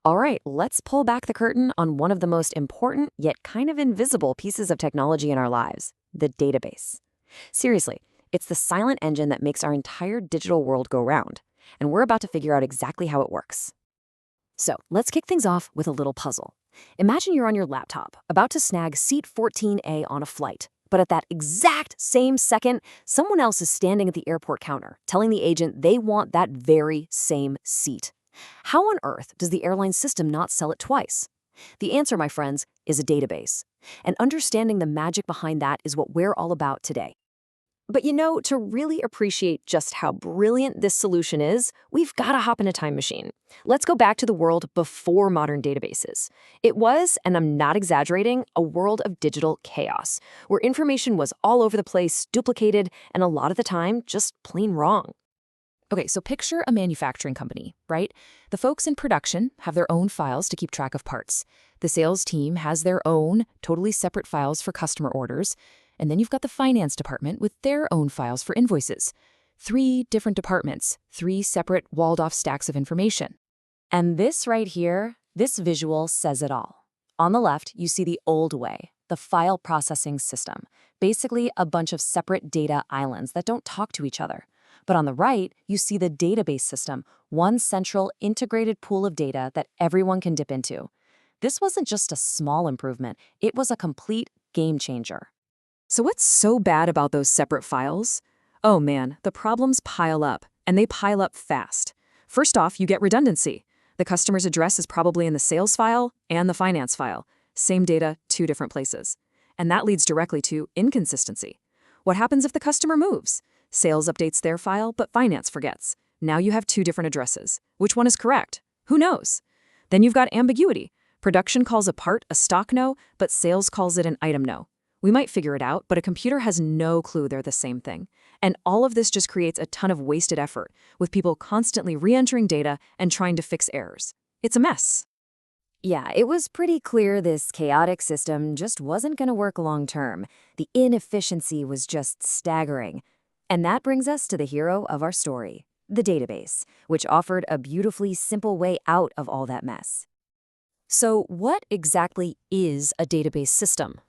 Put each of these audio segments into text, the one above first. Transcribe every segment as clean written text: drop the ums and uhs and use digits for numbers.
All right, let's pull back the curtain on one of the most important yet kind of invisible pieces of technology in our lives, the database. Seriously, it's the silent engine that makes our entire digital world go round, and we're about to figure out exactly how it works. So let's kick things off with a little puzzle. Imagine you're on your laptop, about to snag seat 14A on a flight. But at that exact same second, someone else is standing at the airport counter, telling the agent they want that very same seat. How on earth does the airline system not sell it twice? The answer, my friends, is a database. And understanding the magic behind that is what we're all about today. But to really appreciate just how brilliant this solution is, we've got to hop in a time machine. Let's go back to the world before modern databases. It was, and I'm not exaggerating, a world of digital chaos, where information was all over the place, duplicated, and a lot of the time, just plain wrong. Okay, so picture a manufacturing company, right? The folks in production have their own files to keep track of parts. The sales team has their own, totally separate files for customer orders. And then you've got the finance department with their own files for invoices. 3 different departments, 3 separate walled-off stacks of information. And this right here, this visual says it all. On the left, you see the old way, the file processing system, basically a bunch of separate data islands that don't talk to each other. But on the right, you see the database system, one central integrated pool of data that everyone can dip into. This wasn't just a small improvement, it was a complete game changer. So what's so bad about those separate files? Oh man, the problems pile up, and they pile up fast. First off, you get redundancy. The customer's address is probably in the sales file and the finance file. Same data, 2 different places. And that leads directly to inconsistency. What happens if the customer moves? Sales updates their file, but finance forgets. Now you have 2 different addresses. Which one is correct? Who knows? Then you've got ambiguity. Production calls a part a stock no, but sales calls it an item no. We might figure it out, but a computer has no clue they're the same thing. And all of this just creates a ton of wasted effort, with people constantly re-entering data and trying to fix errors. It's a mess. Yeah, it was pretty clear this chaotic system just wasn't going to work long term. The inefficiency was just staggering. And that brings us to the hero of our story, the database, which offered a beautifully simple way out of all that mess. So what exactly is a database system?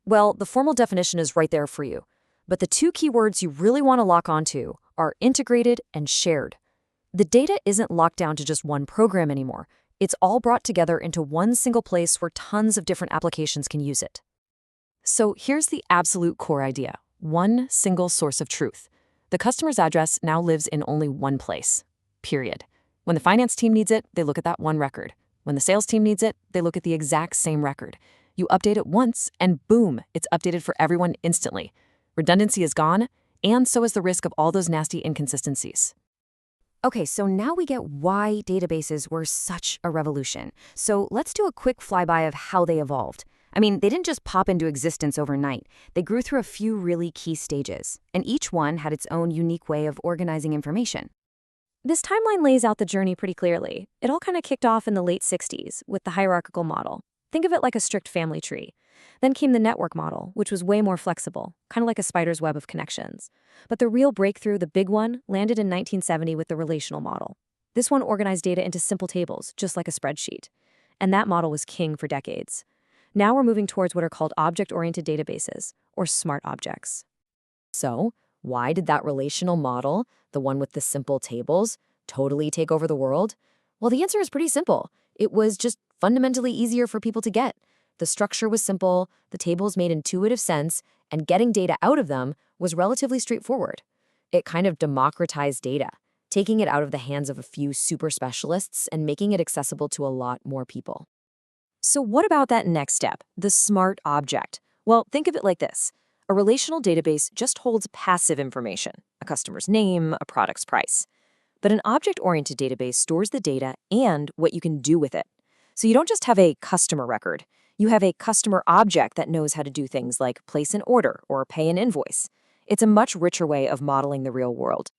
Well, the formal definition is right there for you. But the 2 key words you really want to lock onto are integrated and shared. The data isn't locked down to just one program anymore. It's all brought together into one single place where tons of different applications can use it. So here's the absolute core idea. One single source of truth. The customer's address now lives in only one place. Period. When the finance team needs it, they look at that one record. When the sales team needs it, they look at the exact same record. You update it once, and boom, it's updated for everyone instantly. Redundancy is gone, and so is the risk of all those nasty inconsistencies. Okay, so now we get why databases were such a revolution. So let's do a quick flyby of how they evolved. I mean, they didn't just pop into existence overnight. They grew through a few really key stages, and each one had its own unique way of organizing information. This timeline lays out the journey pretty clearly. It all kind of kicked off in the late 60s with the hierarchical model. Think of it like a strict family tree. Then came the network model, which was way more flexible, kind of like a spider's web of connections. But the real breakthrough, the big one, landed in 1970 with the relational model. This one organized data into simple tables, just like a spreadsheet. And that model was king for decades. Now we're moving towards what are called object-oriented databases, or smart objects. So, why did that relational model, the one with the simple tables, totally take over the world? Well, the answer is pretty simple. It was just fundamentally easier for people to get. The structure was simple, the tables made intuitive sense, and getting data out of them was relatively straightforward. It kind of democratized data, taking it out of the hands of a few super specialists and making it accessible to a lot more people. So what about that next step, the smart object? Well, think of it like this. A relational database just holds passive information, a customer's name, a product's price. But an object-oriented database stores the data and what you can do with it. So you don't just have a customer record. You have a customer object that knows how to do things like place an order or pay an invoice. It's a much richer way of modeling the real world.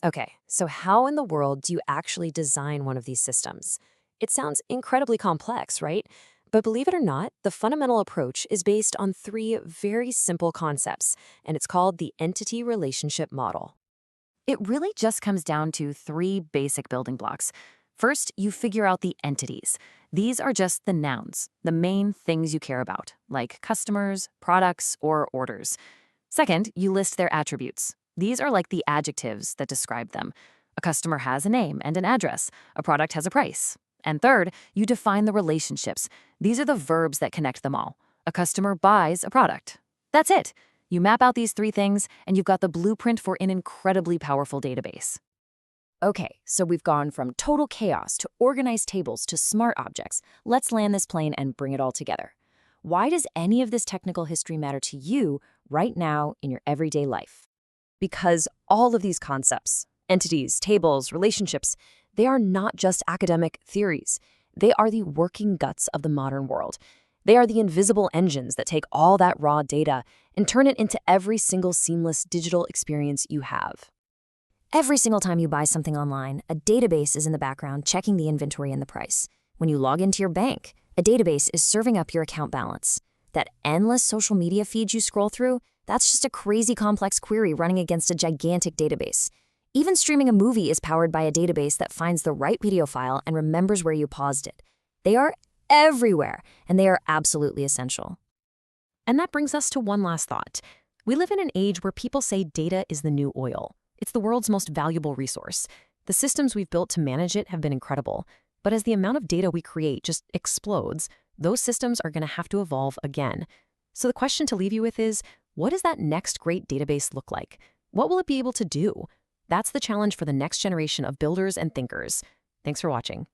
Okay, so how in the world do you actually design one of these systems? It sounds incredibly complex, right? But believe it or not, the fundamental approach is based on 3 very simple concepts, and it's called the entity relationship model. It really just comes down to 3 basic building blocks. First, you figure out the entities. These are just the nouns, the main things you care about, like customers, products, or orders. Second, you list their attributes. These are like the adjectives that describe them. A customer has a name and an address. A product has a price. And third, you define the relationships. These are the verbs that connect them all. A customer buys a product. That's it. You map out these three things, and you've got the blueprint for an incredibly powerful database. Okay, so we've gone from total chaos to organized tables to smart objects. Let's land this plane and bring it all together. Why does any of this technical history matter to you right now in your everyday life? Because all of these concepts, entities, tables, relationships, they are not just academic theories. They are the working guts of the modern world. They are the invisible engines that take all that raw data and turn it into every single seamless digital experience you have. Every single time you buy something online, a database is in the background checking the inventory and the price. When you log into your bank, a database is serving up your account balance. That endless social media feed you scroll through, that's just a crazy complex query running against a gigantic database. Even streaming a movie is powered by a database that finds the right video file and remembers where you paused it. They are everywhere, and they are absolutely essential. And that brings us to one last thought. We live in an age where people say data is the new oil. It's the world's most valuable resource. The systems we've built to manage it have been incredible. But as the amount of data we create just explodes, those systems are going to have to evolve again. So the question to leave you with is, what does that next great database look like? What will it be able to do? That's the challenge for the next generation of builders and thinkers. Thanks for watching.